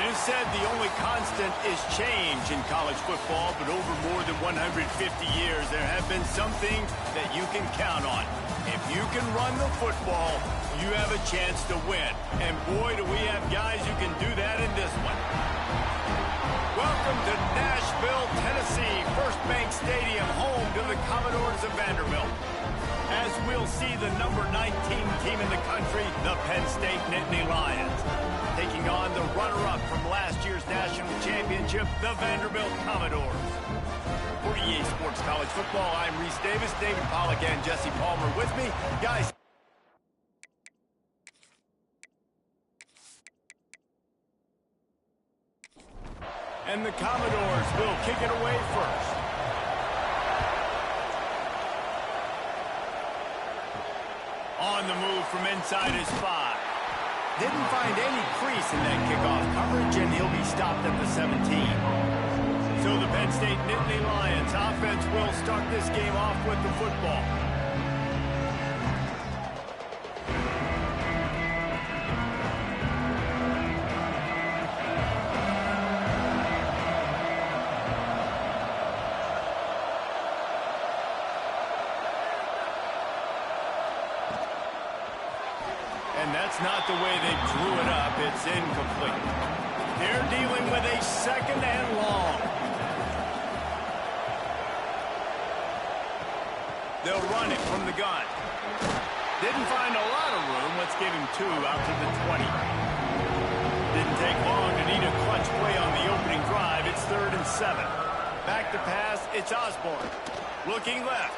It is said the only constant is change in college football, but over more than 150 years, there have been some things that you can count on. If you can run the football, you have a chance to win. And boy, do we have guys who can do that in this one. Welcome to Nashville, Tennessee, First Bank Stadium, home to the Commodores of Vanderbilt. As we'll see the number 19 team in the country, the Penn State Nittany Lions, taking on the runner-up from last year's national championship, the Vanderbilt Commodores. For EA Sports College Football, I'm Reese Davis, David Pollack, and Jesse Palmer with me. Guys. And the Commodores will kick it away first. On the move from inside his 5. Didn't find any crease in that kickoff coverage, and he'll be stopped at the 17. So the Penn State Nittany Lions offense will start this game off with the football. And that's not the way they drew it up. It's incomplete. They're dealing with a second and long. They'll run it from the gun. Didn't find a lot of room. Let's give him 2 out to the 20. Didn't take long to need a clutch play on the opening drive. It's 3rd and 7. Back to pass. It's Osborne. Looking left.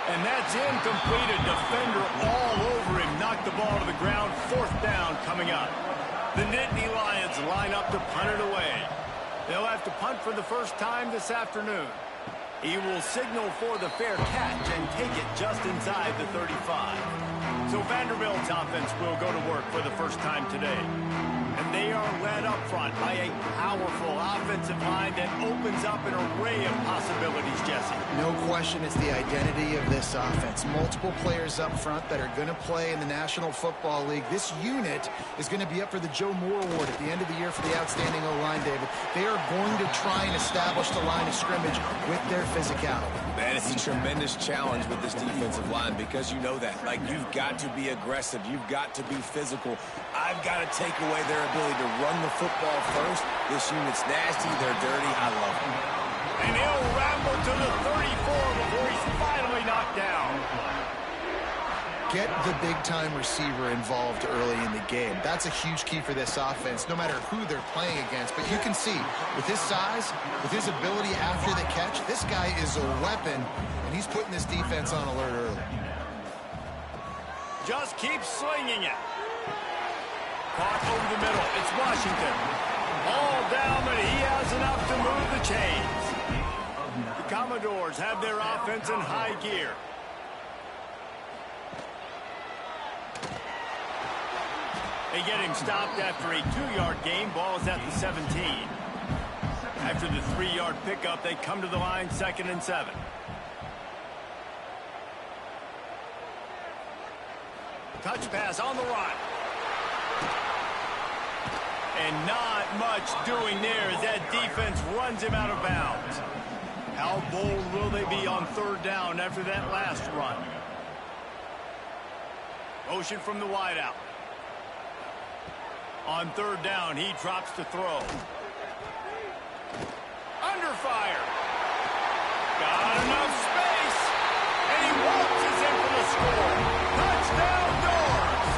And that's incomplete. A defender all over him. Knocked the ball to the ground. 4th down coming up. The Nittany Lions line up to punt it away. They'll have to punt for the first time this afternoon. He will signal for the fair catch and take it just inside the 35. So Vanderbilt's offense will go to work for the first time today. And they are led up front by a powerful offensive line that opens up an array of possibilities, Jesse. No question it's the identity of this offense. Multiple players up front that are going to play in the National Football League. This unit is going to be up for the Joe Moore Award at the end of the year for the outstanding O-line, David. They are going to try and establish the line of scrimmage with their physicality. Man, it's a tremendous challenge with this defensive line because you know that. Like, you've got to be aggressive. You've got to be physical. I've got to take away their ability to run the football first. This unit's nasty. They're dirty. I love them. And he'll ramble to the 34 before he's finally knocked down. Get the big-time receiver involved early in the game. That's a huge key for this offense, no matter who they're playing against. But you can see, with his size, with his ability after the catch, this guy is a weapon, and he's putting this defense on alert early. Just keep slinging it. Caught over the middle. It's Washington. Ball down, but he has enough to move the chains. The Commodores have their offense in high gear. They get him stopped after a 2-yard gain. Ball is at the 17. After the 3-yard pickup, they come to the line, 2nd and 7. Touch pass on the run. And not much doing there as that defense runs him out of bounds. How bold will they be on 3rd down after that last run? Motion from the wideout. On 3rd down, he drops to throw. Under fire. Got enough space. And he waltzes in for the score. Touchdown, Doors.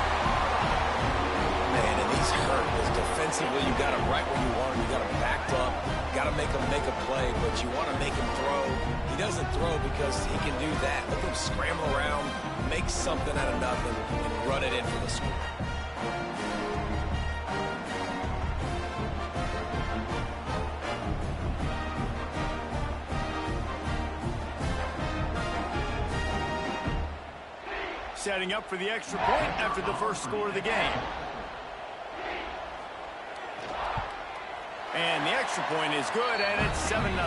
Man, and he's hurt. Because defensively, you got him right where you want him. You got him backed up. Got to make him make a play, but you want to make him throw. He doesn't throw because he can do that. Let him scramble around, make something out of nothing, and run it in for the score. Setting up for the extra point after the first score of the game. And the extra point is good, and it's 7-0.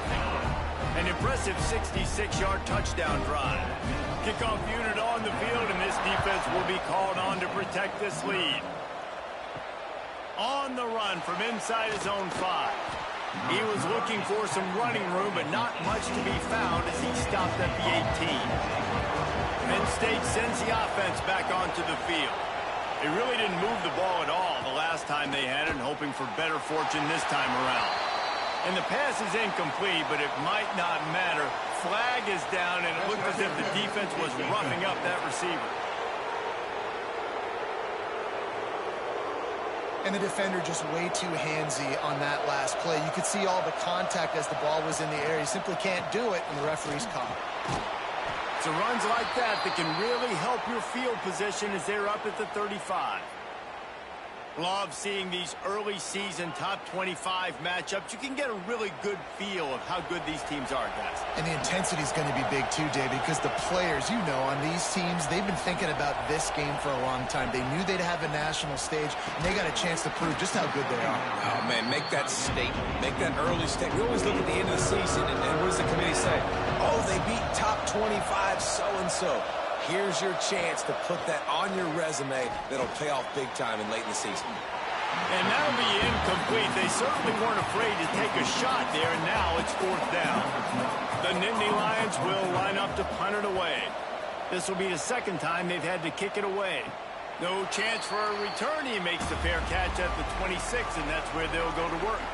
An impressive 66-yard touchdown drive. Kickoff unit on the field, and this defense will be called on to protect this lead. On the run from inside his own 5. He was looking for some running room, but not much to be found as he stopped at the 18. Penn State sends the offense back onto the field. They really didn't move the ball at all the last time they had it, hoping for better fortune this time around. And the pass is incomplete, but it might not matter. Flag is down, and it looked as if the defense was roughing up that receiver. And the defender just way too handsy on that last play. You could see all the contact as the ball was in the air. He simply can't do it, and the referee's caught. It's runs like that can really help your field position as they're up at the 35. Love seeing these early season top 25 matchups. You can get a really good feel of how good these teams are, guys. And the intensity is going to be big too, David, because the players, you know, on these teams, they've been thinking about this game for a long time. They knew they'd have a national stage, and they got a chance to prove just how good they are. Oh, man, make that statement. Make that early statement. We always look at the end of the season, and what does the committee say? Oh, they beat top 25 so-and-so. Here's your chance to put that on your resume that'll pay off big time in late in the season. And that'll be incomplete. They certainly weren't afraid to take a shot there, and now it's 4th down. The Nittany Lions will line up to punt it away. This will be the second time they've had to kick it away. No chance for a return. He makes the fair catch at the 26, and that's where they'll go to work.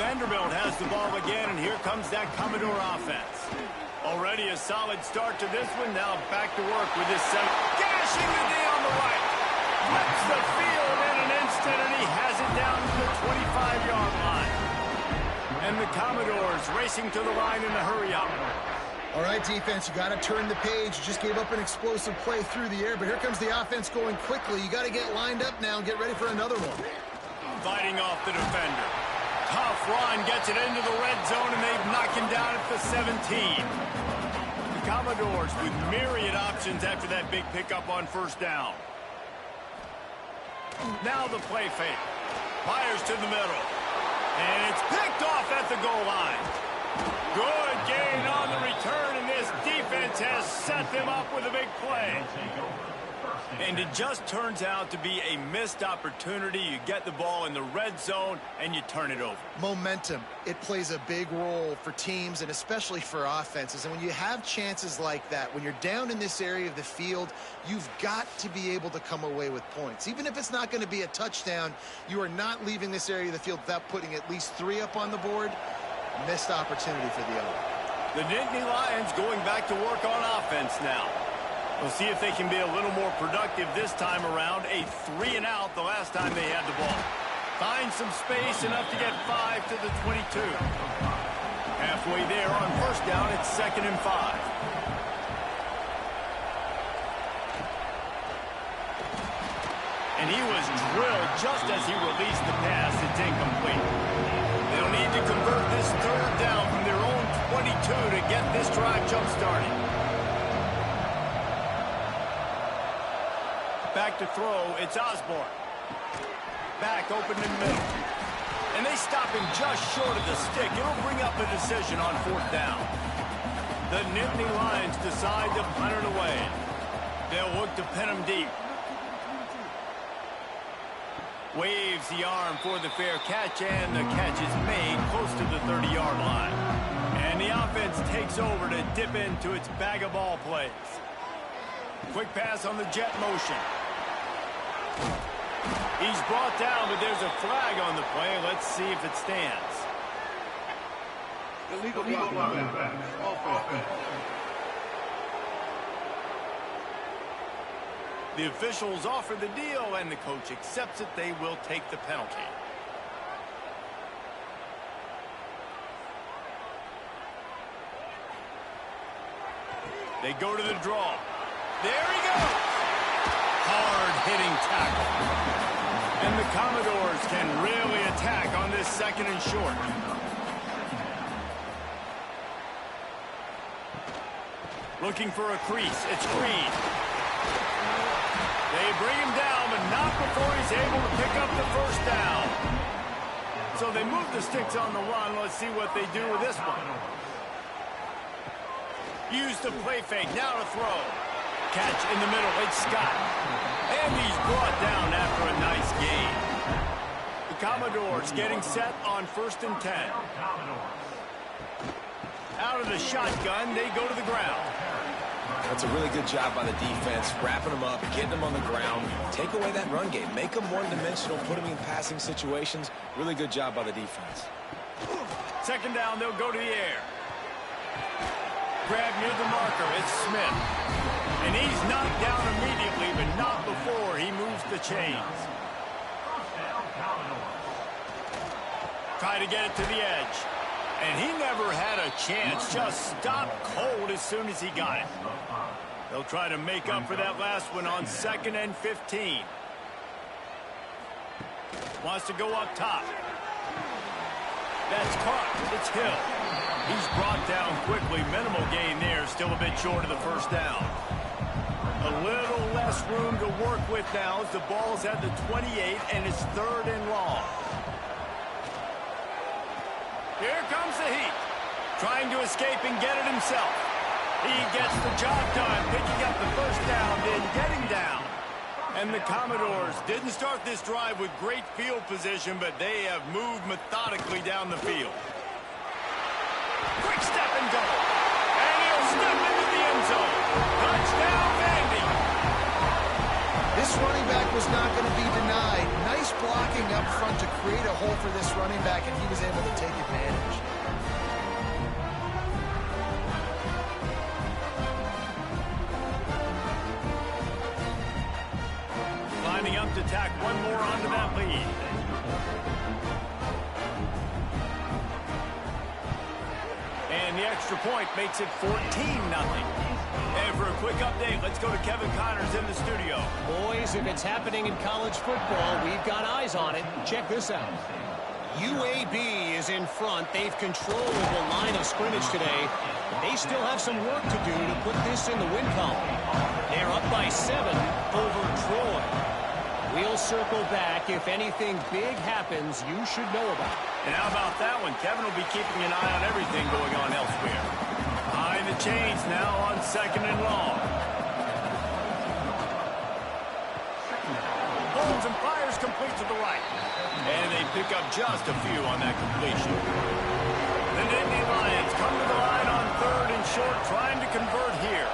Vanderbilt has the ball again, and here comes that Commodore offense. Already a solid start to this one. Now back to work with his center. Gashing the knee on the right. Flips the field in an instant, and he has it down to the 25-yard line. And the Commodores racing to the line in a hurry-up. All right, defense, you got to turn the page. You just gave up an explosive play through the air, but here comes the offense going quickly. You got to get lined up now and get ready for another one. Fighting off the defender. Tough run, gets it into the red zone, and they've knocked him down at the 17. The Commodores with myriad options after that big pickup on 1st down. Now the play fake. Fires to the middle. And it's picked off at the goal line. Good gain on the return, and this defense has set them up with a big play. And it just turns out to be a missed opportunity. You get the ball in the red zone, and you turn it over. Momentum, it plays a big role for teams and especially for offenses. And when you have chances like that, when you're down in this area of the field, you've got to be able to come away with points. Even if it's not going to be a touchdown, you are not leaving this area of the field without putting at least 3 up on the board. Missed opportunity for the other. The Nittany Lions going back to work on offense now. We'll see if they can be a little more productive this time around. A 3-and-out the last time they had the ball. Find some space, enough to get 5 to the 22. Halfway there on 1st down, it's 2nd and 5. And he was drilled just as he released the pass. It's incomplete. They'll need to convert this 3rd down from their own 22 to get this drive jump-started. Back to throw, it's Osborne. Back open in the middle. And they stop him just short of the stick. It'll bring up a decision on 4th down. The Nittany Lions decide to punt it away. They'll look to pin him deep. Waves the arm for the fair catch, and the catch is made close to the 30-yard line. And the offense takes over to dip into its bag of ball plays. Quick pass on the jet motion. He's brought down, but there's a flag on the play. Let's see if it stands. Illegal offense. The officials offer the deal, and the coach accepts it. They will take the penalty. They go to the draw. There he goes. Hard-hitting tackle. And the Commodores can really attack on this 2nd and short. Looking for a crease. It's Green. They bring him down, but not before he's able to pick up the 1st down. So they move the sticks on the run. Let's see what they do with this one. Use the play fake. Now to throw. Catch in the middle. It's Scott. And he's brought down after a nice gain. Commodores getting set on 1st and 10. Out of the shotgun, they go to the ground. That's a really good job by the defense, wrapping them up, getting them on the ground. Take away that run game. Make them one-dimensional, put them in passing situations. Really good job by the defense. 2nd down, they'll go to the air. Grab near the marker, it's Smith. And he's knocked down immediately, but not before he moves the chains. Try to get it to the edge. And he never had a chance. Just stopped cold as soon as he got it. They'll try to make up for that last one on 2nd and 15. Wants to go up top. That's caught. It's Hill. He's brought down quickly. Minimal gain there. Still a bit short of the 1st down. A little less room to work with now as the ball's at the 28 and it's 3rd and long. Here comes the heat. Trying to escape and get it himself. He gets the job done, picking up the 1st down, then getting down. And the Commodores didn't start this drive with great field position, but they have moved methodically down the field. Quick step and go. And he'll step into the end zone. Touchdown, Vandy. This running back was not going to be denied. Nice blocking up front to create a hole for this running back, and he was able to take advantage. Lining up to tack one more onto that lead. And the extra point makes it 14-0. And for a quick update, let's go to Kevin Connors in the studio. Boys, if it's happening in college football, we've got eyes on it. Check this out. UAB is in front. They've controlled the line of scrimmage today. They still have some work to do to put this in the win column. They're up by 7 over Troy. We'll circle back. If anything big happens, you should know about it. And how about that one? Kevin will be keeping an eye on everything going on elsewhere. Behind the chains now on 2nd and long. Holds and fires complete to the right. And they pick up just a few on that completion. The Nittany Lions come to the line on 3rd and short, trying to convert here.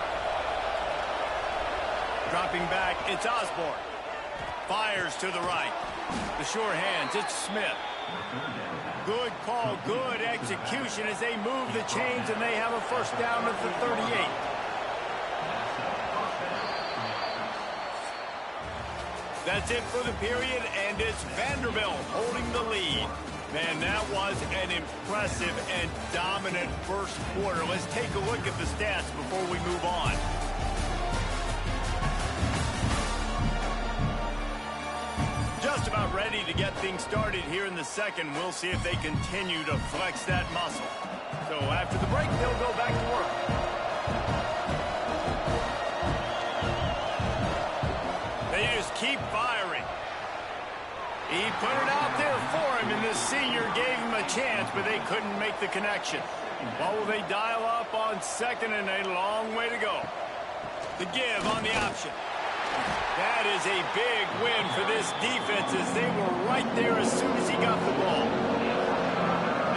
Dropping back, it's Osborne. Fires to the right. The sure hands, it's Smith. Good call, good execution as they move the chains and they have a 1st down at the 38. That's it for the period, and it's Vanderbilt holding the lead. Man, that was an impressive and dominant 1st quarter. Let's take a look at the stats before we move on. Just about ready to get things started here in the 2nd. We'll see if they continue to flex that muscle. So after the break, they'll go back to work. They just keep firing. He put it out there for him, and the senior gave him a chance, but they couldn't make the connection. What will they dial up on 2nd and a long way to go? The give on the option. That is a big win for this defense as they were right there as soon as he got the ball.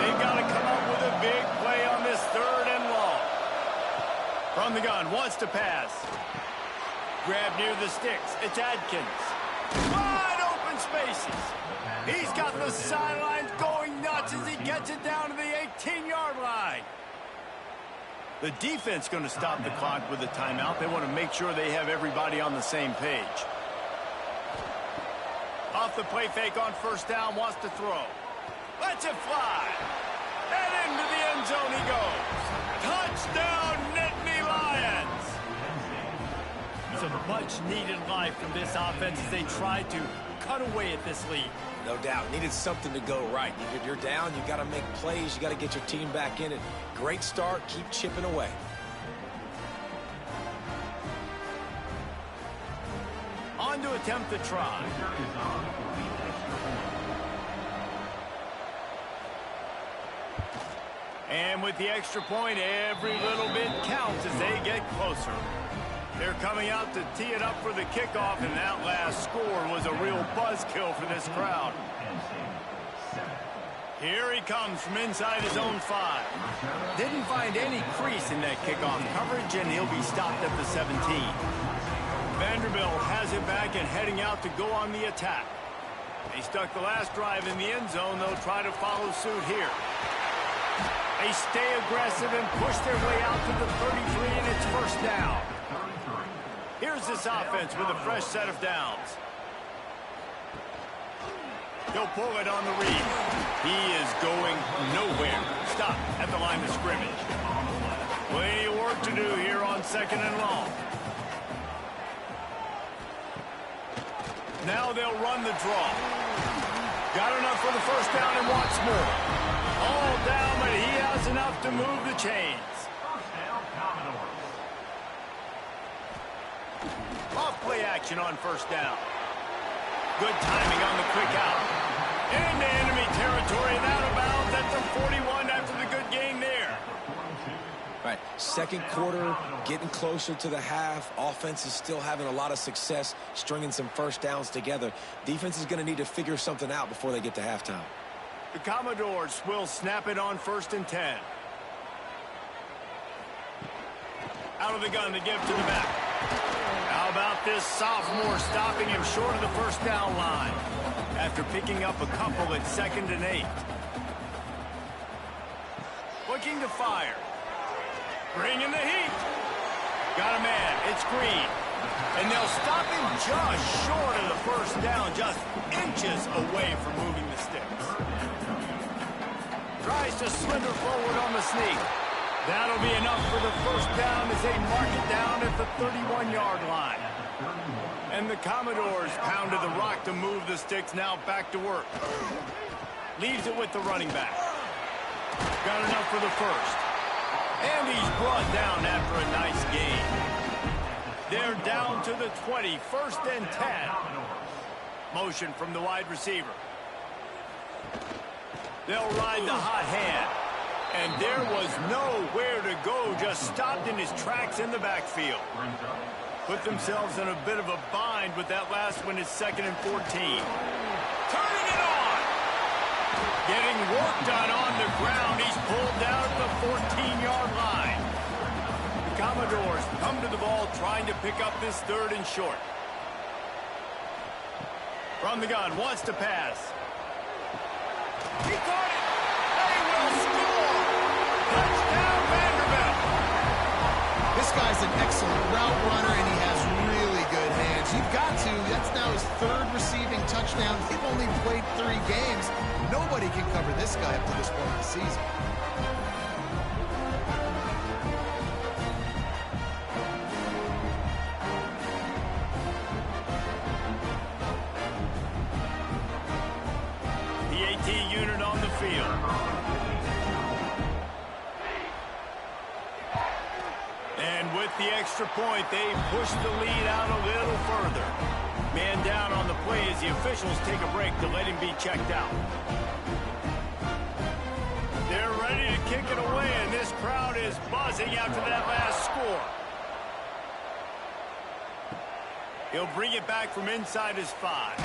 They've got to come up with a big play on this 3rd and long. From the gun, wants to pass. Grab near the sticks. It's Adkins. Wide open spaces. He's got the sidelines going nuts as he gets it down to the 18-yard line. The defense going to stop the clock with a timeout. They want to make sure they have everybody on the same page. Off the play fake on 1st down, wants to throw. Lets it fly. And into the end zone he goes. Touchdown, Nittany Lions. Some much-needed life from this offense as they try to cut away at this lead. No doubt. Needed something to go right. You're down. You got to make plays. You got to get your team back in it. Great start. Keep chipping away. On to attempt the try. And with the extra point, every little bit counts as they get closer. They're coming out to tee it up for the kickoff, and that last score was a real buzzkill for this crowd. Here he comes from inside his own 5. Didn't find any crease in that kickoff coverage, and he'll be stopped at the 17. Vanderbilt has it back and heading out to go on the attack. They stuck the last drive in the end zone. They'll try to follow suit here. They stay aggressive and push their way out to the 33, and it's first down. Here's this offense with a fresh set of downs. He'll pull it on the read. He is going nowhere. Stop at the line of scrimmage. Plenty of work to do here on 2nd and long. Now they'll run the draw. Got enough for the first down and wants more. All down, but he has enough to move the chains. Off play action on first down. Good timing on the quick out. Into enemy territory and out of bounds at the 41 after the good gain there. Right, second quarter, getting closer to the half. Offense is still having a lot of success stringing some first downs together. Defense is going to need to figure something out before they get to halftime. The Commodores will snap it on 1st and 10. Out of the gun to give to the back. How about this sophomore stopping him short of the first down line after picking up a couple at 2nd and 8. Looking to fire. Bringing the heat. Got a man. It's Green. And they'll stop him just short of the first down, just inches away from moving the sticks. Tries to slither forward on the sneak. That'll be enough for the first down as they mark it down at the 31-yard line. And the Commodores pounded the rock to move the sticks, now back to work. Leaves it with the running back. Got enough for the first. And he's brought down after a nice gain. They're down to the 20, 1st and 10. Motion from the wide receiver. They'll ride the hot hand. And there was nowhere to go, just stopped in his tracks in the backfield. Put themselves in a bit of a bind with that last one is 2nd and 14. Turning it on! Getting work done on the ground. He's pulled down at the 14-yard line. The Commodores come to the ball trying to pick up this 3rd and short. From the gun, wants to pass. He caught it! They will score! Touchdown, Vanderbilt! This guy's an excellent route runner, and he has really good hands. You've got to. That's now his 3rd receiving touchdown. They've only played 3 games. Nobody can cover this guy up to this point in the season. The AT unit on the field. And with the extra point, they push the lead out a little further. Man down on the play as the officials take a break to let him be checked out. They're ready to kick it away, and this crowd is buzzing after that last score. He'll bring it back from inside his 5.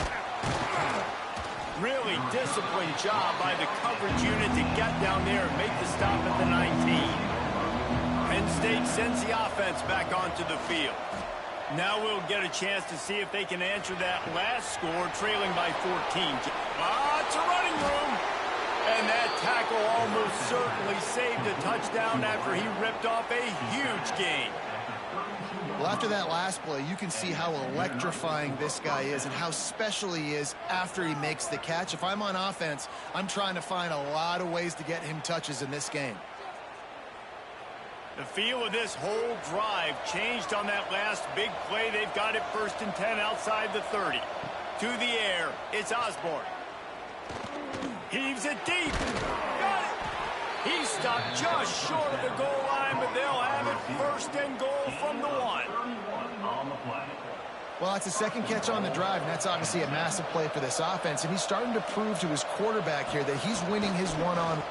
Really disciplined job by the coverage unit to get down there and make the stop at the 19. Penn State sends the offense back onto the field. Now we'll get a chance to see if they can answer that last score, trailing by 14. Lots of running room. And that tackle almost certainly saved a touchdown after he ripped off a huge gain. Well, after that last play, you can see how electrifying this guy is and how special he is after he makes the catch. If I'm on offense, I'm trying to find a lot of ways to get him touches in this game. The feel of this whole drive changed on that last big play. They've got it 1st and 10 outside the 30. To the air, it's Osborne. Heaves it deep. Got it. He stopped just short of the goal line, but they'll have it 1st and goal from the 1. Well, it's a 2nd catch on the drive, and that's obviously a massive play for this offense. And he's starting to prove to his quarterback here that he's winning his one-on.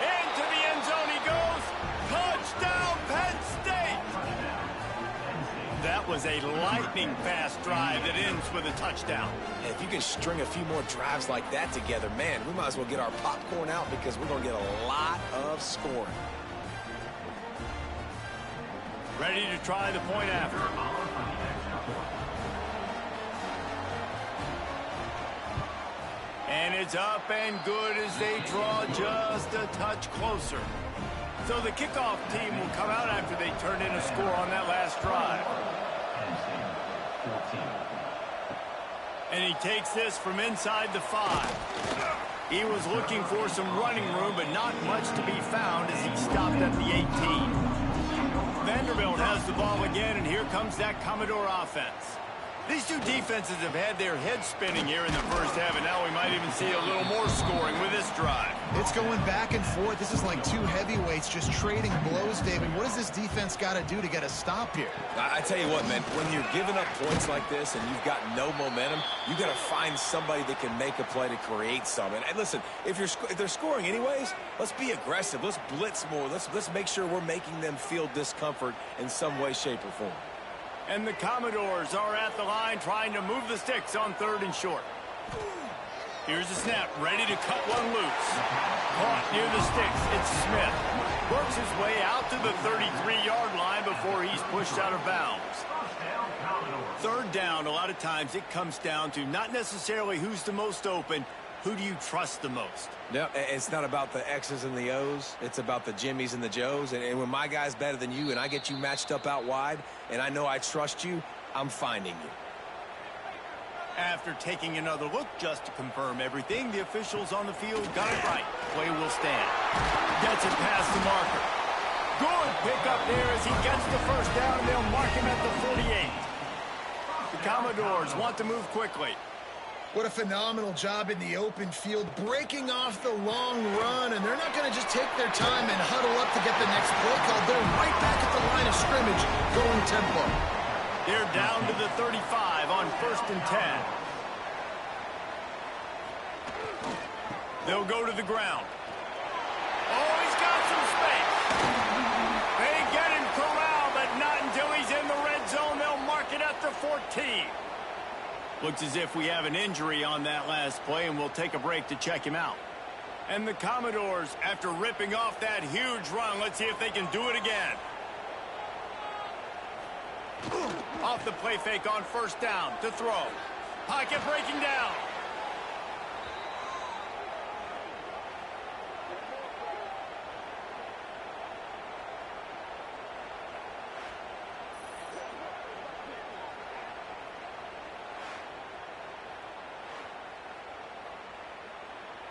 Into the end zone he goes. Touchdown, Penn State! That was a lightning-fast drive that ends with a touchdown. And if you can string a few more drives like that together, man, we might as well get our popcorn out because we're going to get a lot of scoring. Ready to try the point after. And it's up and good as they draw just a touch closer. So the kickoff team will come out after they turn in a score on that last drive. And he takes this from inside the 5. He was looking for some running room, but not much to be found as he stopped at the 18. Vanderbilt has the ball again, and here comes that Commodore offense. These two defenses have had their heads spinning here in the first half, and now we might even see a little more scoring with this drive. It's going back and forth. This is like two heavyweights just trading blows, David. What does this defense got to do to get a stop here? I tell you what, man, when you're giving up points like this and you've got no momentum, you got to find somebody that can make a play to create something. And listen, if they're scoring anyways, let's be aggressive. Let's blitz more. Let's make sure we're making them feel discomfort in some way, shape, or form. And the Commodores are at the line trying to move the sticks on 3rd and short. Here's the snap, ready to cut one loose. Caught near the sticks, it's Smith. Works his way out to the 33-yard line before he's pushed out of bounds. 3rd down, a lot of times it comes down to not necessarily who's the most open, who do you trust the most? No, it's not about the X's and the O's. It's about the Jimmies and the Joes. And when my guy's better than you and I get you matched up out wide and I know I trust you, I'm finding you. After taking another look just to confirm everything, the officials on the field got it right. Play will stand. Gets it past the marker. Good pickup there as he gets the first down. They'll mark him at the 48. The Commodores want to move quickly. What a phenomenal job in the open field, breaking off the long run, and they're not going to just take their time and huddle up to get the next play call. They're right back at the line of scrimmage, going tempo. They're down to the 35 on 1st and 10. They'll go to the ground. Oh, he's got some space. They get him corralled, but not until he's in the red zone. They'll mark it at the 14. Looks as if we have an injury on that last play, and we'll take a break to check him out. And the Commodores, after ripping off that huge run, let's see if they can do it again. Off the play fake on 1st down to throw. Pocket breaking down.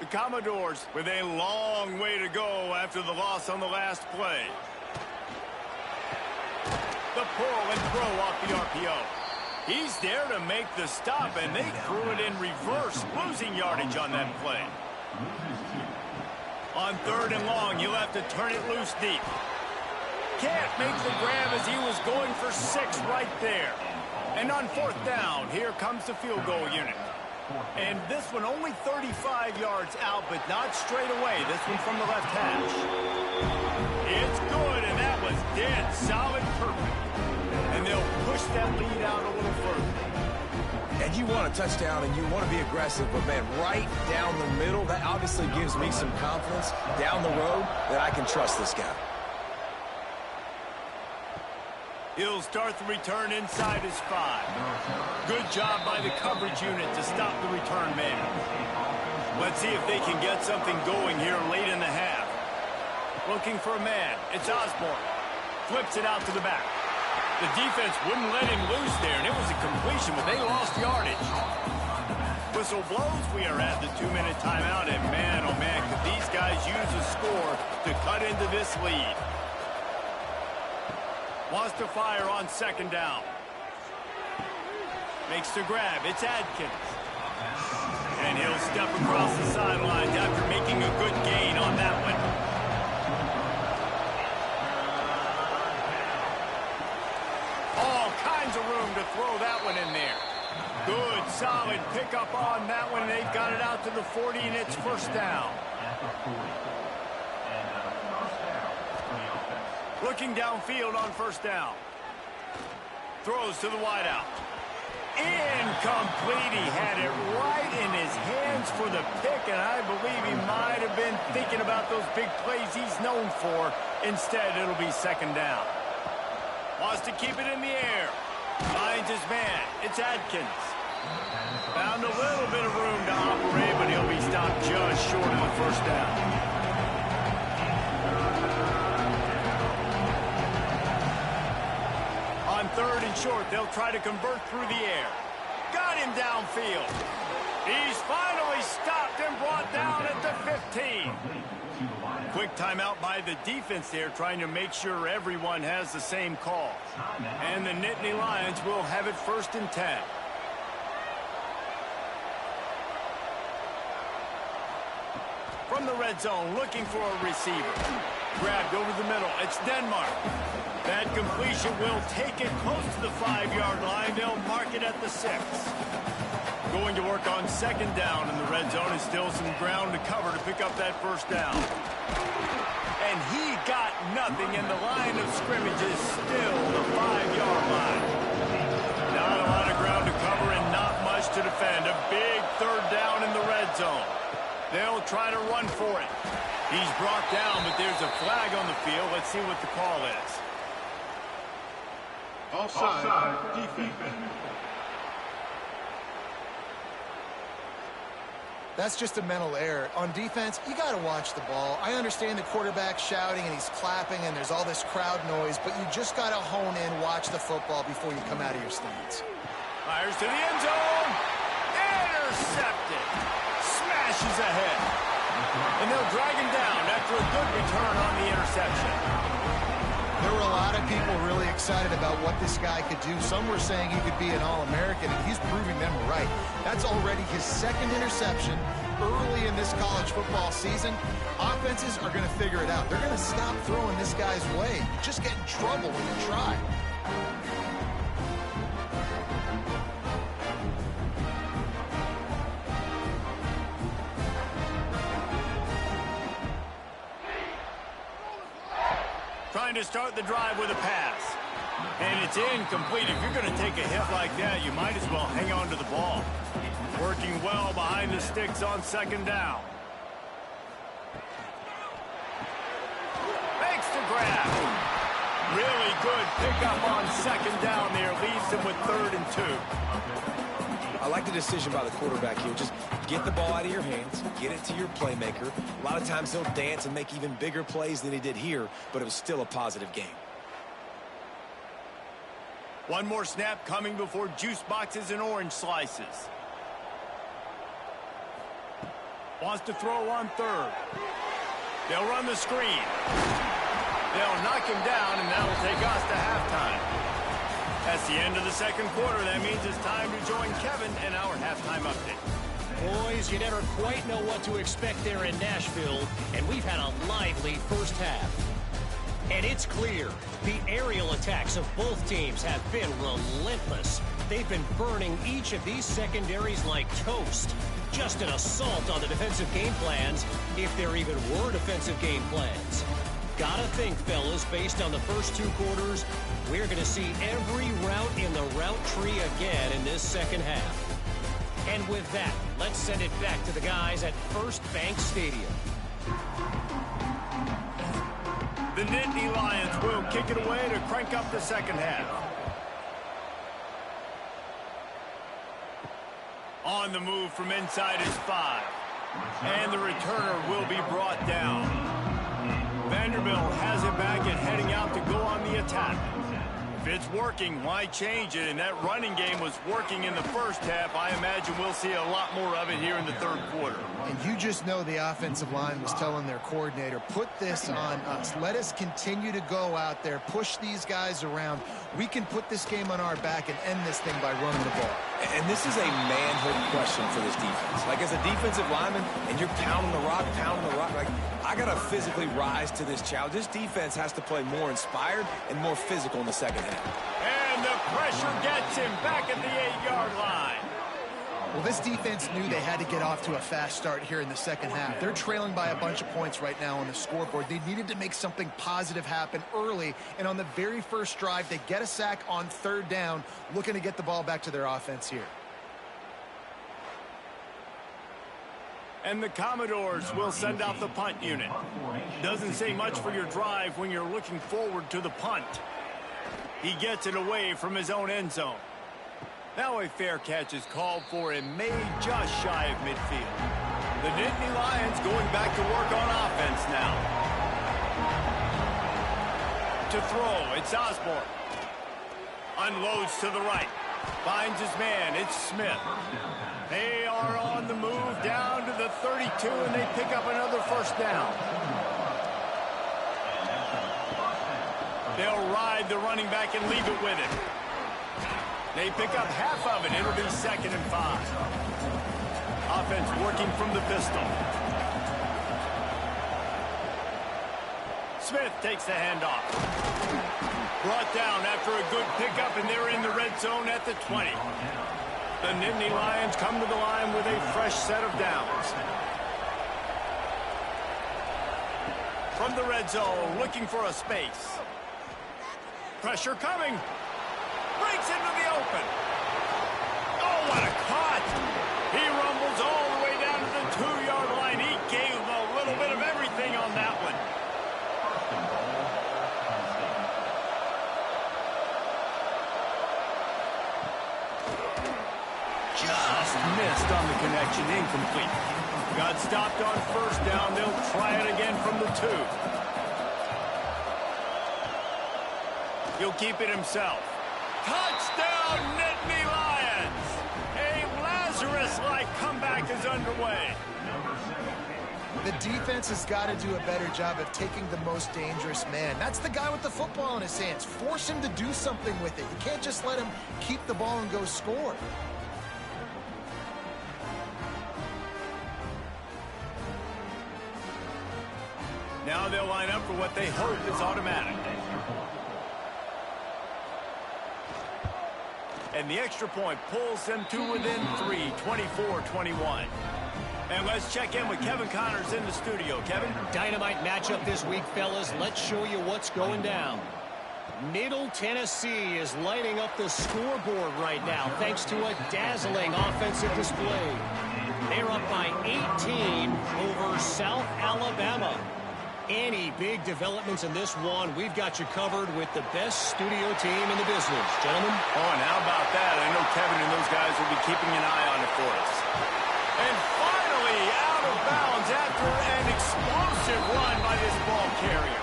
The Commodores with a long way to go after the loss on the last play. The pull and throw off the RPO. He's there to make the stop, and they threw it in reverse, losing yardage on that play. On 3rd and long, you'll have to turn it loose deep. Can't make the grab as he was going for 6 right there. And on 4th down, here comes the field goal unit. And this one only 35 yards out, but not straight away. This one from the left hash. It's good, and that was dead solid, perfect. And they'll push that lead out a little further. And you want a touchdown and you want to be aggressive, but man, right down the middle, that obviously gives me some confidence down the road that I can trust this guy. He'll start the return inside his 5. Good job by the coverage unit to stop the return man. Let's see if they can get something going here late in the half. Looking for a man. It's Osborne. Flips it out to the back. The defense wouldn't let him loose there, and it was a completion, but they lost yardage. Whistle blows. We are at the 2-minute timeout, and man, oh man, could these guys use a score to cut into this lead. Wants to fire on 2nd down. Makes the grab. It's Adkins. And he'll step across the sidelines after making a good gain on that one. All kinds of room to throw that one in there. Good, solid pickup on that one. They've got it out to the 40, and it's 1st down. Looking downfield on 1st down. throws to the wideout. Incomplete. He had it right in his hands for the pick, and I believe he might have been thinking about those big plays he's known for. Instead, it'll be second down. Wants to keep it in the air. Finds his man. It's Adkins. Found a little bit of room to operate, but he'll be stopped just short of the first down. On third and short, they'll try to convert through the air. Got him downfield. He's finally stopped and brought down at the 15. Quick timeout by the defense there, trying to make sure everyone has the same call. And the Nittany Lions will have it 1st and 10. From the red zone, looking for a receiver. Grabbed over the middle. It's Denmark. That completion will take it close to the 5-yard line. They'll mark it at the 6. Going to work on second down in the red zone. Is still some ground to cover to pick up that first down. And he got nothing, and the line of scrimmage is still the 5-yard line. Not a lot of ground to cover and not much to defend. A big third down in the red zone. They'll try to run for it. He's brought down, but there's a flag on the field. Let's see what the call is. Offside. Defense. That's just a mental error. On defense, you got to watch the ball. I understand the quarterback shouting and he's clapping and there's all this crowd noise, but you just got to hone in, watch the football before you come out of your stance. Fires to the end zone. Intercepted. Smashes ahead. And they'll drag him down after a good return on the interception. There were a lot of people really excited about what this guy could do. Some were saying he could be an All-American, and he's proving them right. That's already his second interception early in this college football season. Offenses are going to figure it out. They're going to stop throwing this guy's way. You just get in trouble when you try. Trying to start the drive with a pass. And it's incomplete. If you're going to take a hit like that, you might as well hang on to the ball. Working well behind the sticks on second down. Makes the grab. Really good pickup on second down there. Leaves him with 3rd and 2. I like the decision by the quarterback here. Just get the ball out of your hands, get it to your playmaker. A lot of times he'll dance and make even bigger plays than he did here, but it was still a positive game. One more snap coming before juice boxes and orange slices. Wants to throw on 3rd. They'll run the screen. They'll knock him down, and that'll take us to halftime. That's the end of the second quarter. That means it's time to join Kevin and our halftime update. Boys, you never quite know what to expect there in Nashville, and we've had a lively first half. And it's clear, the aerial attacks of both teams have been relentless. They've been burning each of these secondaries like toast. Just an assault on the defensive game plans, if there even were defensive game plans. Gotta think, fellas, based on the first 2 quarters, we're going to see every route in the route tree again in this second half. And with that, let's send it back to the guys at First Bank Stadium. The Nittany Lions will kick it away to crank up the second half. On the move from inside is 5. And the returner will be brought down. Vanderbilt has it back and heading out to go on the attack. If it's working, why change it? And that running game was working in the first half. I imagine we'll see a lot more of it here in the third quarter. And you just know the offensive line was telling their coordinator, put this on us. Let us continue to go out there, push these guys around. We can put this game on our back and end this thing by running the ball. And this is a manhood question for this defense. Like, as a defensive lineman, and you're pounding the rock, like, I got to physically rise to this challenge. This defense has to play more inspired and more physical in the second half. And the pressure gets him back at the 8-yard line. Well, this defense knew they had to get off to a fast start here in the second half. They're trailing by a bunch of points right now on the scoreboard. They needed to make something positive happen early, and on the very first drive, they get a sack on third down, looking to get the ball back to their offense here. And the Commodores will send out the punt unit. Doesn't say much for your drive when you're looking forward to the punt. He gets it away from his own end zone. Now a fair catch is called for and made just shy of midfield. The Nittany Lions going back to work on offense now. To throw, it's Osborne. Unloads to the right. Finds his man, it's Smith. They are on the move down to the 32, and they pick up another first down. They'll ride the running back and leave it with it. They pick up half of it. It'll be 2nd and 5. Offense working from the pistol. Smith takes the handoff. Brought down after a good pickup, and they're in the red zone at the 20. The Nittany Lions come to the line with a fresh set of downs. From the red zone, looking for a space. Pressure coming. Breaks into the open. Oh, what a cut. He rumbles all the way down to the 2-yard line. He gave a little bit of everything on that one. Just missed on the connection. Incomplete. Got stopped on first down. They'll try it again from the 2. He'll keep it himself. Touchdown, Nittany Lions! A Lazarus-like comeback is underway. The defense has got to do a better job of taking the most dangerous man. That's the guy with the football in his hands. Force him to do something with it. You can't just let him keep the ball and go score. Now they'll line up for what they hope is automatic. And the extra point pulls them to within 3, 24-21. And let's check in with Kevin Connors in the studio. Kevin? Dynamite matchup this week, fellas. Let's show you what's going down. Middle Tennessee is lighting up the scoreboard right now thanks to a dazzling offensive display. They're up by 18 over South Alabama. Any big developments in this one, we've got you covered with the best studio team in the business. Gentlemen? Oh, and how about that? I know Kevin and those guys will be keeping an eye on it for us. And finally, out of bounds after an explosive run by this ball carrier.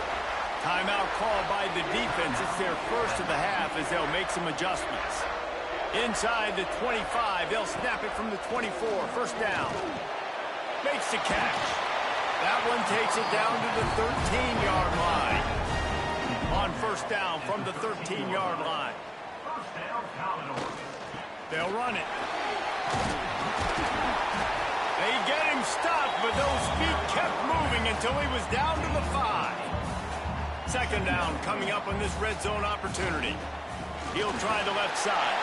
Timeout called by the defense. It's their first of the half as they'll make some adjustments. Inside the 25, they'll snap it from the 24. First down. Makes the catch. That one takes it down to the 13-yard line. On first down from the 13-yard line. They'll run it. They get him stopped, but those feet kept moving until he was down to the 5. Second down coming up on this red zone opportunity. He'll try the left side.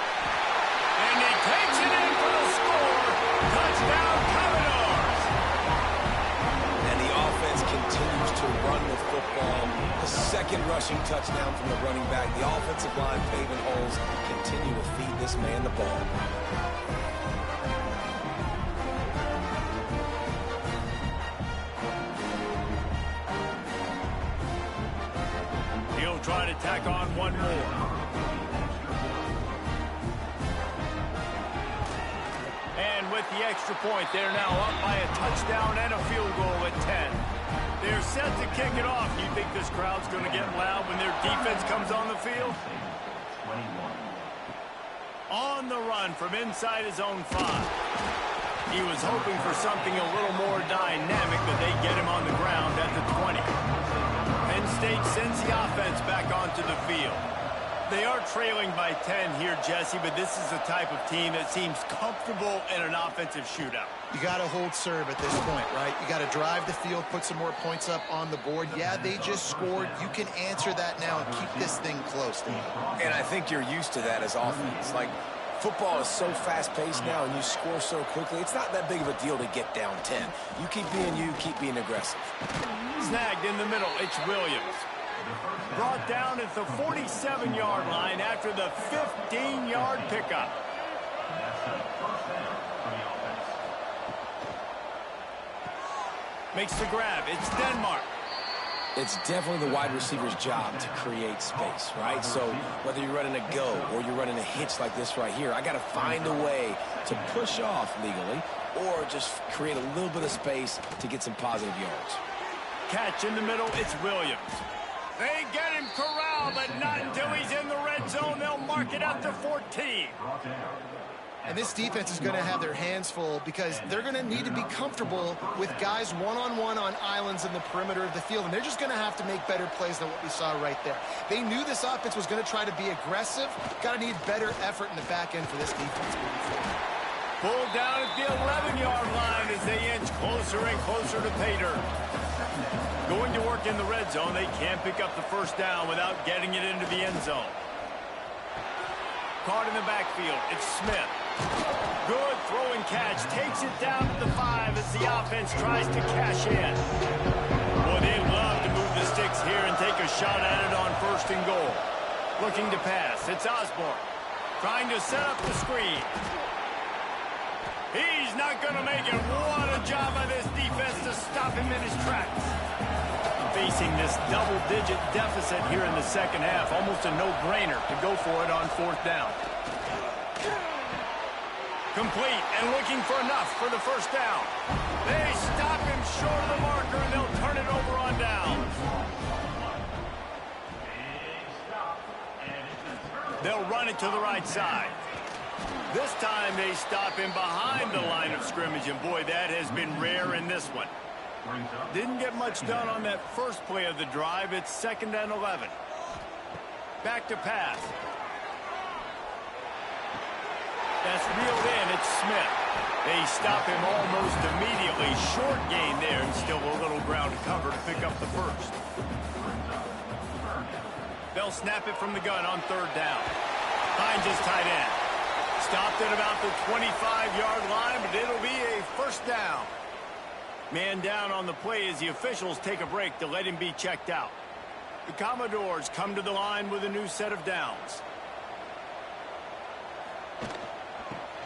And he takes it in for the score. Touchdown, Commodores. Continues to run the football. The second rushing touchdown from the running back. The offensive line paving holes. Continue to feed this man the ball. He'll try to tack on one more. And with the extra point, they're now up by a touchdown and a field goal at 10. They're set to kick it off. You think this crowd's going to get loud when their defense comes on the field? On the run from inside his own 5. He was hoping for something a little more dynamic, but they get him on the ground at the 20. Penn State sends the offense back onto the field. They are trailing by 10 here, Jesse, but this is the type of team that seems comfortable in an offensive shootout. You got to hold serve at this point, right? You got to drive the field, put some more points up on the board. Yeah, they just scored. You can answer that now and keep this thing close. And I think you're used to that as offense. Like, Football is so fast-paced now, and you score so quickly, it's not that big of a deal to get down 10. You, keep being aggressive. Snagged in the middle, it's Williams. Brought down at the 47-yard line after the 15-yard pickup. Makes the grab, it's Denmark. It's definitely the wide receiver's job to create space, right? So whether you're running a go or you're running a hitch like this right here, I got to find a way to push off legally or just create a little bit of space to get some positive yards. Catch in the middle, it's Williams. They get him corralled, but not until he's in the red zone. They'll mark it at the 14. And this defense is going to have their hands full because they're going to need to be comfortable with guys one-on-one on islands in the perimeter of the field. And they're just going to have to make better plays than what we saw right there. They knew this offense was going to try to be aggressive. Got to need better effort in the back end for this defense moving forward. Pulled down at the 11-yard line as they inch closer and closer to pay dirt. Going to work in the red zone, they can't pick up the first down without getting it into the end zone. Caught in the backfield, it's Smith. Good throw and catch, takes it down to the 5 as the offense tries to cash in. Boy, they love to move the sticks here and take a shot at it on 1st and goal. Looking to pass, it's Osborne. Trying to set up the screen. He's not going to make it. What a job by this defense to stop him in his tracks. Facing this double-digit deficit here in the second half, almost a no-brainer to go for it on 4th down. Complete and looking for enough for the first down. They stop him short of the marker, and they'll turn it over on downs. They'll run it to the right side. This time they stop him behind the line of scrimmage, and boy, that has been rare in this one. Didn't get much done on that first play of the drive. It's 2nd and 11. Back to pass. That's reeled in. It's Smith. They stop him almost immediately. Short gain there, and still a little ground to cover to pick up the first. They'll snap it from the gun on 3rd down. Finds his tight end. Stopped at about the 25-yard line, but it'll be a 1st down. Man down on the play as the officials take a break to let him be checked out. The Commodores come to the line with a new set of downs.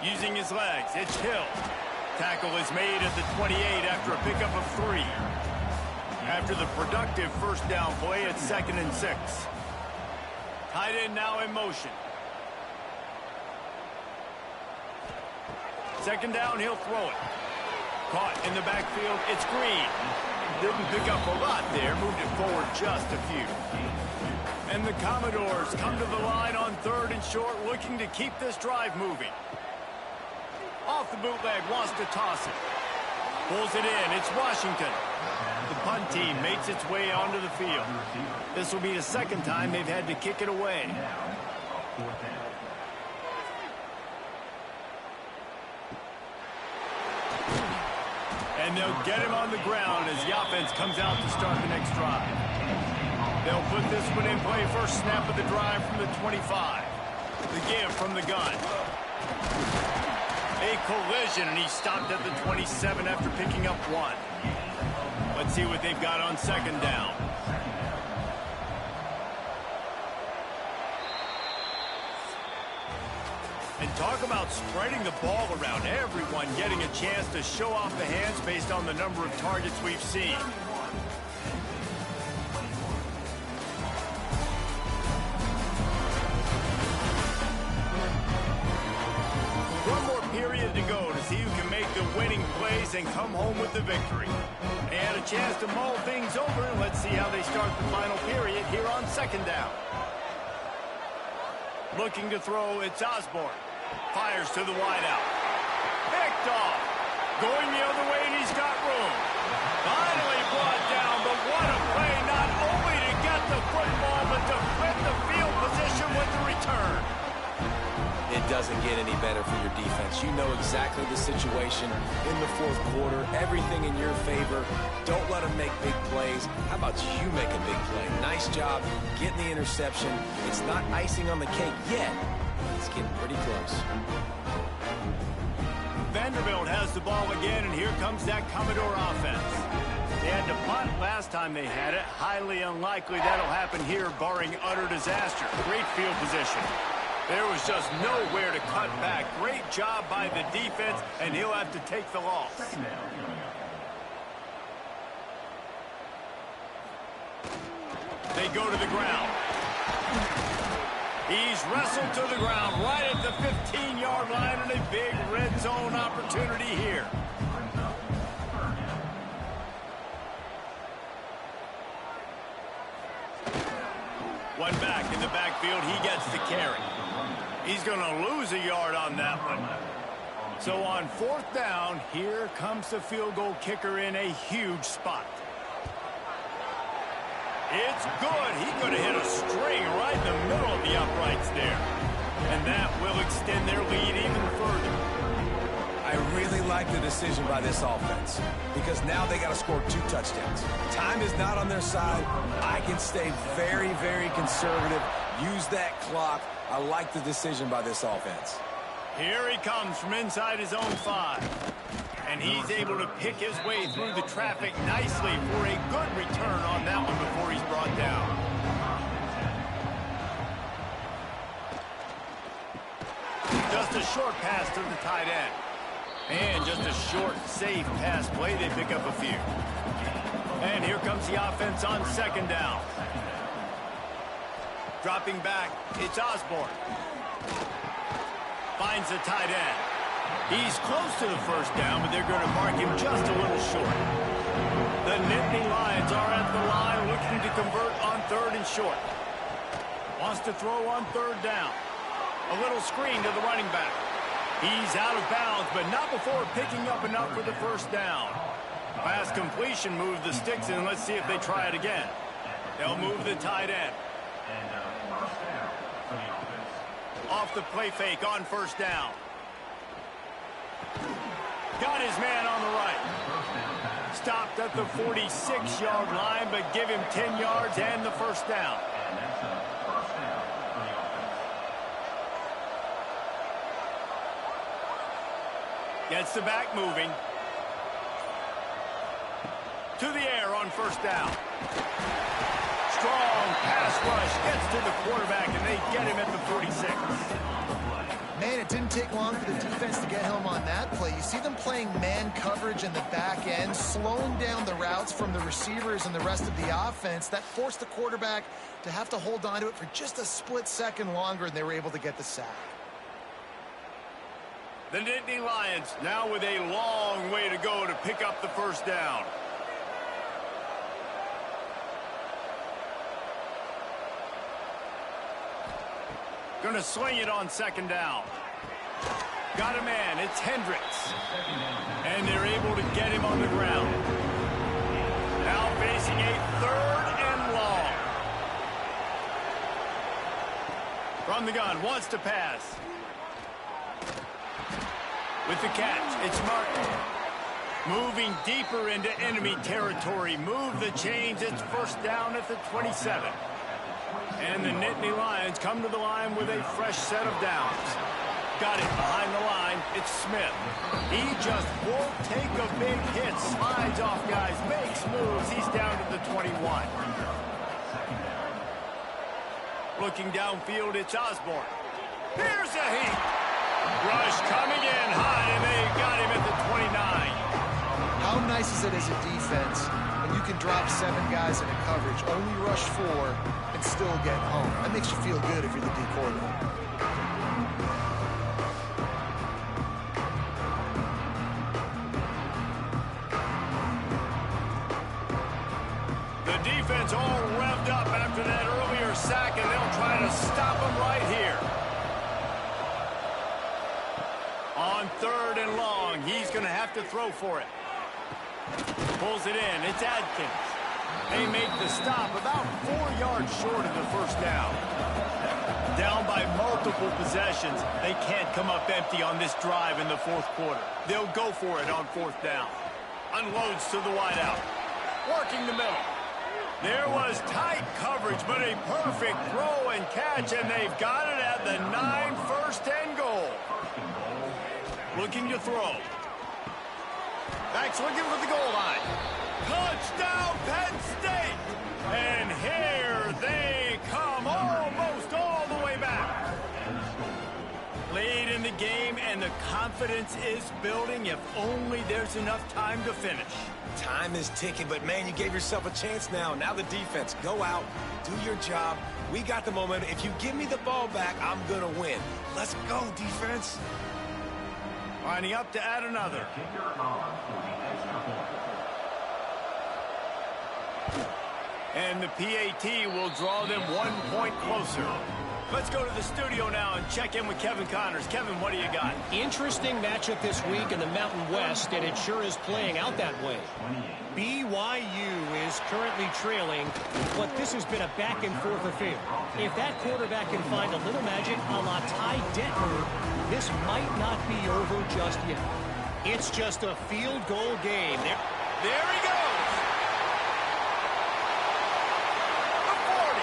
Using his legs, it's Hill. Tackle is made at the 28 after a pickup of 3. After the productive 1st down play, it's 2nd and 6. Tight end now in motion. 2nd down, he'll throw it. Caught in the backfield, it's Green. Didn't pick up a lot there, moved it forward just a few. And the Commodores come to the line on 3rd and short, looking to keep this drive moving. Off the bootleg, wants to toss it. Pulls it in, it's Washington. The punt team makes its way onto the field. This will be the 2nd time they've had to kick it away. And they'll get him on the ground as the offense comes out to start the next drive. They'll put this one in play. First snap of the drive from the 25. The give from the gun. A collision, and he stopped at the 27 after picking up 1. Let's see what they've got on 2nd down. And talk about spreading the ball around. Everyone getting a chance to show off the hands based on the number of targets we've seen. One more period to go to see who can make the winning plays and come home with the victory. And a chance to mull things over, and let's see how they start the final period here on 2nd down. Looking to throw, it's Osborne. Fires to the wideout. Picked off. Going the other way, and he's got room. Finally brought down, but what a play, not only to get the football, but to flip the field position with the return. It doesn't get any better for your defense. You know exactly the situation in the 4th quarter. Everything in your favor. Don't let them make big plays. How about you make a big play? Nice job getting the interception. It's not icing on the cake yet. It's getting pretty close. Vanderbilt has the ball again, and here comes that Commodore offense. They had to punt last time they had it. Highly unlikely that'll happen here, barring utter disaster. Great field position. There was just nowhere to cut back. Great job by the defense, and he'll have to take the loss. They go to the ground. He's wrestled to the ground right at the 15-yard line, and a big red zone opportunity here. One back in the backfield. He gets the carry. He's going to lose a yard on that one. So on 4th down, here comes the field goal kicker in a huge spot. It's good. He could have hit a string right in the middle of the uprights there. And that will extend their lead even further. I really like the decision by this offense because now they got to score 2 touchdowns. Time is not on their side. I can stay very, very conservative. Use that clock. I like the decision by this offense. Here he comes from inside his own 5. And he's able to pick his way through the traffic nicely for a good return on that one before he's brought down. Just a short pass to the tight end. And just a short, safe pass play. They pick up a few. And here comes the offense on 2nd down. Dropping back, it's Osborne. Finds the tight end. He's close to the 1st down, but they're going to mark him just a little short. The Nittany Lions are at the line looking to convert on 3rd and short. Wants to throw on 3rd down. A little screen to the running back. He's out of bounds, but not before picking up enough for the 1st down. Pass completion moved the sticks in. Let's see if they try it again. They'll move the tight end. Off the play fake on 1st down. Got his man on the right. Stopped at the 46-yard line, but give him 10 yards and the 1st down. Gets the back moving. To the air on 1st down. Strong pass rush. Gets to the quarterback, and they get him at the 46. Man, it didn't take long for the defense to get home on that play. You see them playing man coverage in the back end, slowing down the routes from the receivers and the rest of the offense. That forced the quarterback to have to hold on to it for just a split second longer, and they were able to get the sack. The Nittany Lions now with a long way to go to pick up the 1st down. Going to sling it on 2nd down. Got a man. It's Hendricks. And they're able to get him on the ground. Now facing a 3rd and long. From the gun. Wants to pass. With the catch, it's Martin. Moving deeper into enemy territory. Move the chains. It's 1st down at the 27. And the Nittany Lions come to the line with a fresh set of downs. Got it behind the line. It's Smith. He just won't take a big hit. Slides off guys. Makes moves. He's down to the 21. Looking downfield, it's Osborne. Here's a heat. Rush coming in high, and they got him at the 29. How nice is it as a defense when you can drop 7 guys in a coverage, only rush 4, and still get home? That makes you feel good if you're the D quarterback. The defense all revved up after that earlier sack, and they'll try to stop him right here. On 3rd and long, he's going to have to throw for it. Pulls it in. It's Adkins. They make the stop about 4 yards short of the 1st down. Down by multiple possessions. They can't come up empty on this drive in the 4th quarter. They'll go for it on 4th down. Unloads to the wideout. Working the middle. There was tight coverage, but a perfect throw and catch, and they've got it at the 9, first and goal. Looking to throw. Backs looking for the goal line. Touchdown, Penn State! And here they come, almost all the way back. Late in the game, and the confidence is building if only there's enough time to finish. Time is ticking, but, man, you gave yourself a chance now. Now the defense, go out, do your job. We got the momentum. If you give me the ball back, I'm going to win. Let's go, defense. Lining up to add another. And the PAT will draw them 1 point closer. Let's go to the studio now and check in with Kevin Connors. Kevin, what do you got? Interesting matchup this week in the Mountain West, and it sure is playing out that way. BYU is currently trailing, but this has been a back-and-forth affair. If that quarterback can find a little magic a la Ty Detmer, this might not be over just yet. It's just a field goal game. There he goes. The 40.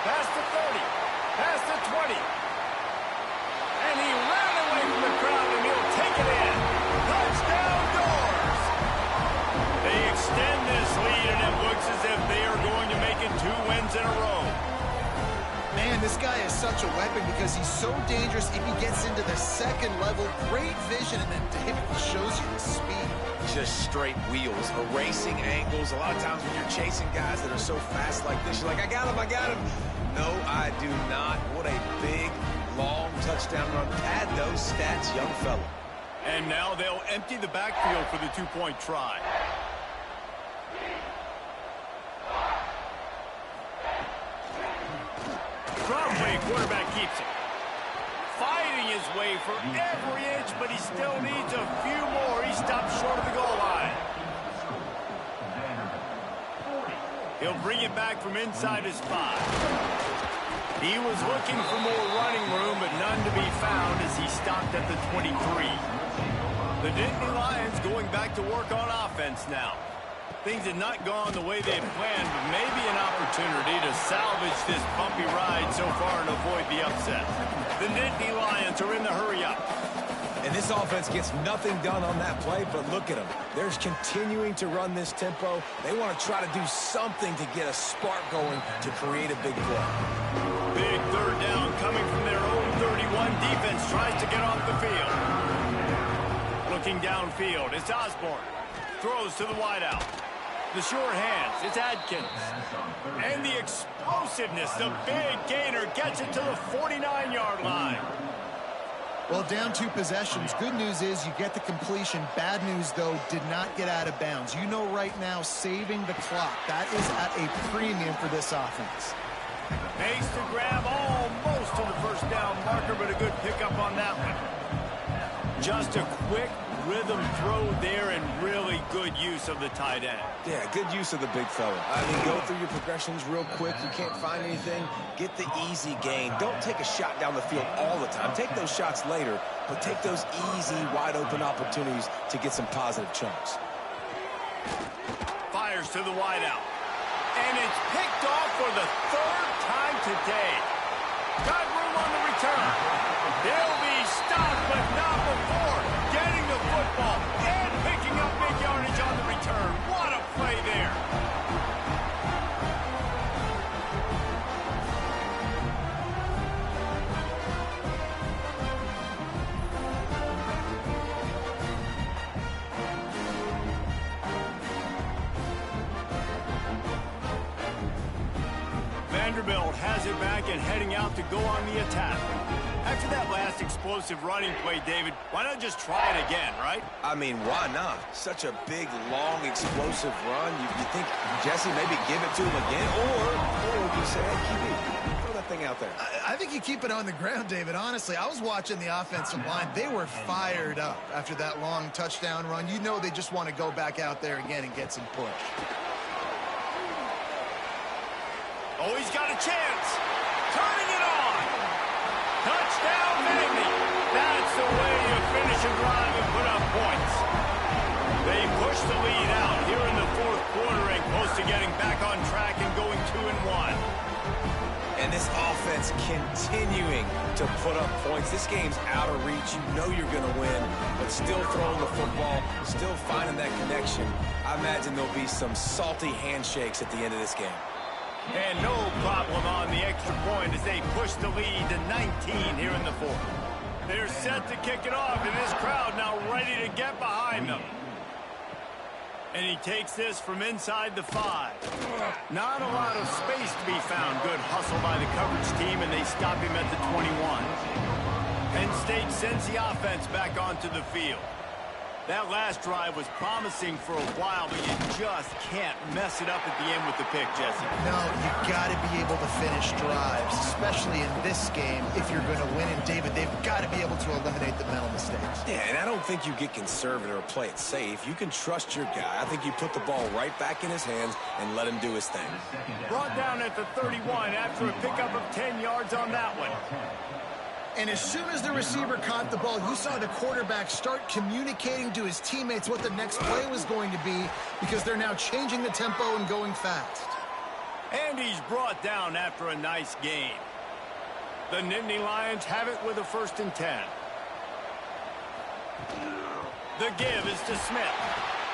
Past the 30. Past the 20. And he ran away from the crowd, and he'll take it in. Touchdown, Doors. They extend this lead, and it looks as if they are going to make it 2 wins in a row. Man, this guy is such a weapon because he's so dangerous if he gets into the second level. Great vision, and then David shows you the speed. Just straight wheels, erasing angles. A lot of times when you're chasing guys that are so fast like this, you're like, I got him, I got him. No, I do not. What a big, long touchdown run. Pad those stats, young fella. And now they'll empty the backfield for the 2-point try. Drop play, quarterback keeps it. Fighting his way for every inch, but he still needs a few more. He stops short of the goal line. He'll bring it back from inside his 5. He was looking for more running room, but none to be found as he stopped at the 23. The Nittany Lions going back to work on offense now. Things had not gone the way they had planned, but maybe an opportunity to salvage this bumpy ride so far and avoid the upset. The Nittany Lions are in the hurry-up. And this offense gets nothing done on that play, but look at them. They're continuing to run this tempo. They want to try to do something to get a spark going to create a big play. Big third down coming from their own 31. Defense tries to get off the field. Looking downfield, it's Osborne. Throws to the wideout. The sure hands, it's Adkins. And the explosiveness, the big gainer gets it to the 49-yard line. Well, down 2 possessions. Good news is you get the completion. Bad news, though, did not get out of bounds. You know right now, saving the clock. That is at a premium for this offense. Makes the grab almost to the first down marker, but a good pickup on that one. Just a quick rhythm throw there and really good use of the tight end. Yeah, good use of the big fella. I mean, go through your progressions real quick. You can't find anything. Get the easy gain. Don't take a shot down the field all the time. Take those shots later, but take those easy, wide-open opportunities to get some positive chunks. Fires to the wideout. And it's picked off for the 3rd time today. Got room on the return. They'll be stopped, but not before getting the football and picking up big yardage on the return. What a play there. Vanderbilt has it back and heading out to go on the attack. After that last explosive running play, David, why not just try it again, right? I mean, why not? Such a big, long, explosive run. You think, Jesse, maybe give it to him again? Or you say, hey, QB, throw that thing out there. I think you keep it on the ground, David. Honestly, I was watching the offensive line. They were fired up after that long touchdown run. You know they just want to go back out there again and get some push. Oh, he's got a chance. Turning it on. Touchdown, Nittany. That's the way you finish a drive and put up points. They push the lead out here in the 4th quarter and close to getting back on track and going 2-1. And this offense continuing to put up points. This game's out of reach. You know you're going to win, but still throwing the football, still finding that connection. I imagine there'll be some salty handshakes at the end of this game. And no problem on the extra point as they push the lead to 19 here in the fourth. They're set to kick it off, and this crowd now ready to get behind them. And he takes this from inside the 5. Not a lot of space to be found. Good hustle by the coverage team, and they stop him at the 21. Penn State sends the offense back onto the field. That last drive was promising for a while, but you just can't mess it up at the end with the pick, Jesse. No, you got to be able to finish drives, especially in this game. If you're going to win, and David, they've got to be able to eliminate the mental mistakes. Yeah, and I don't think you get conservative or play it safe. You can trust your guy. I think you put the ball right back in his hands and let him do his thing. Brought down at the 31 after a pickup of 10 yards on that one. And as soon as the receiver caught the ball, you saw the quarterback start communicating to his teammates what the next play was going to be, because they're now changing the tempo and going fast. And he's brought down after a nice gain. The Nittany Lions have it with a 1st and 10. The give is to Smith.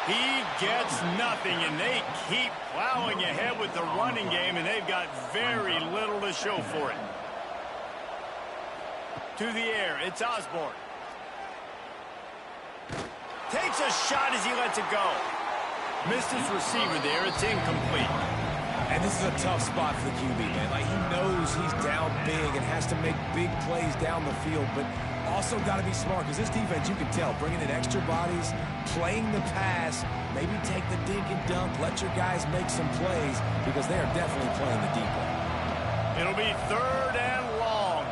He gets nothing, and they keep plowing ahead with the running game, and they've got very little to show for it. To the air, it's Osborne. Takes a shot as he lets it go. Missed his receiver there, it's incomplete. And this is a tough spot for the QB, man. Like, he knows he's down big and has to make big plays down the field, but also got to be smart, because this defense, you can tell, bringing in extra bodies, playing the pass, maybe take the dink and dunk, let your guys make some plays, because they are definitely playing the deep ball. It'll be 3rd and long.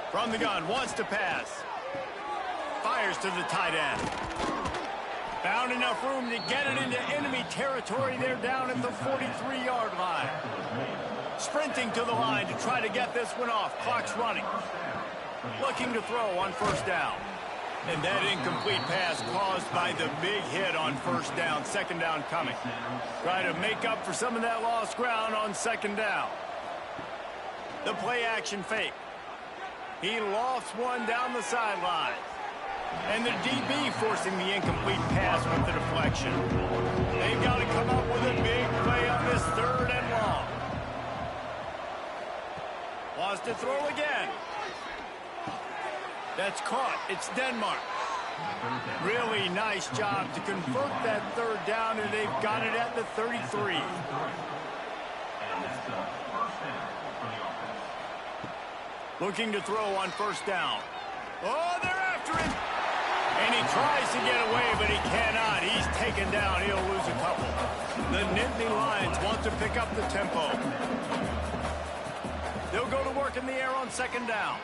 From the gun, wants to pass. Fires to the tight end. Found enough room to get it into enemy territory. They're down at the 43-yard line. Sprinting to the line to try to get this one off. Clock's running. Looking to throw on 1st down. And that incomplete pass caused by the big hit on 1st down. 2nd down coming. Try to make up for some of that lost ground on 2nd down. The play action fake. He lofts one down the sideline. And the DB forcing the incomplete pass with the deflection. They've got to come up with a big play on this 3rd and long. Wants to throw again. That's caught. It's Denmark. Really nice job to convert that 3rd down, and they've got it at the 33. Looking to throw on 1st down. Oh, they're after him. And he tries to get away, but he cannot. He's taken down. He'll lose a couple. The Nittany Lions want to pick up the tempo. They'll go to work in the air on 2nd down.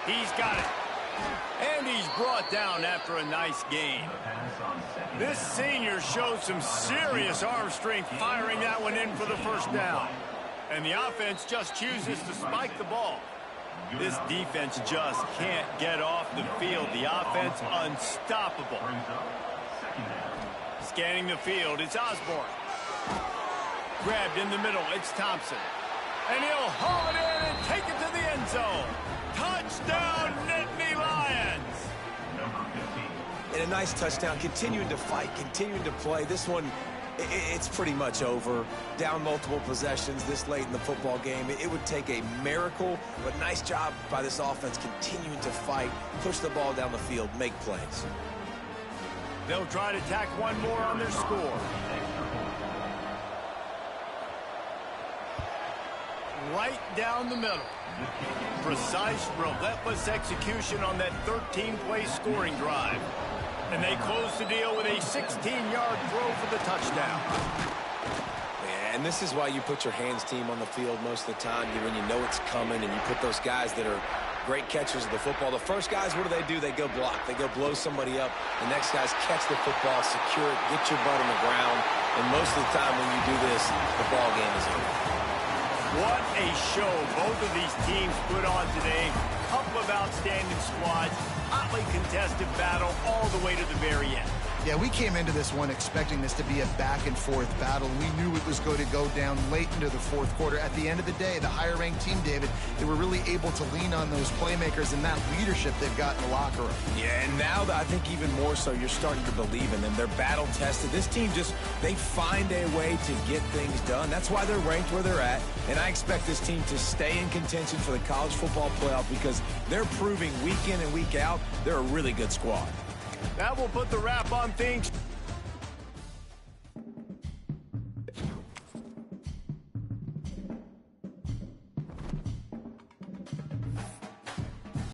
He's got it. And he's brought down after a nice gain. This senior shows some serious arm strength firing that one in for the 1st down. And the offense just chooses to spike the ball. This defense just can't get off the field. The offense unstoppable. Scanning the field, it's Osborne. Grabbed in the middle, it's Thompson. And he'll haul it in and take it to the end zone. Touchdown, Nittany Lions! And a nice touchdown, continuing to fight, continuing to play. This one, it's pretty much over. Down multiple possessions this late in the football game. It would take a miracle, but nice job by this offense continuing to fight, push the ball down the field, make plays. They'll try to tack one more on their score. Right down the middle. Precise, relentless execution on that 13-play scoring drive. And they close the deal with a 16-yard throw for the touchdown. And this is why you put your hands team on the field most of the time, when you know it's coming, and you put those guys that are great catchers of the football. The first guys, what do? They go block. They go blow somebody up. The next guys catch the football, secure it, get your butt on the ground. And most of the time when you do this, the ball game is over. What a show both of these teams put on today. Couple of outstanding squads. Hotly contested battle all the way to the very end. Yeah, we came into this one expecting this to be a back-and-forth battle. We knew it was going to go down late into the fourth quarter. At the end of the day, the higher-ranked team, David, they were really able to lean on those playmakers and that leadership they've got in the locker room. Yeah, and now I think even more so, you're starting to believe in them. They're battle-tested. This team they find a way to get things done. That's why they're ranked where they're at. And I expect this team to stay in contention for the college football playoff because they're proving week in and week out they're a really good squad. That will put the wrap on things.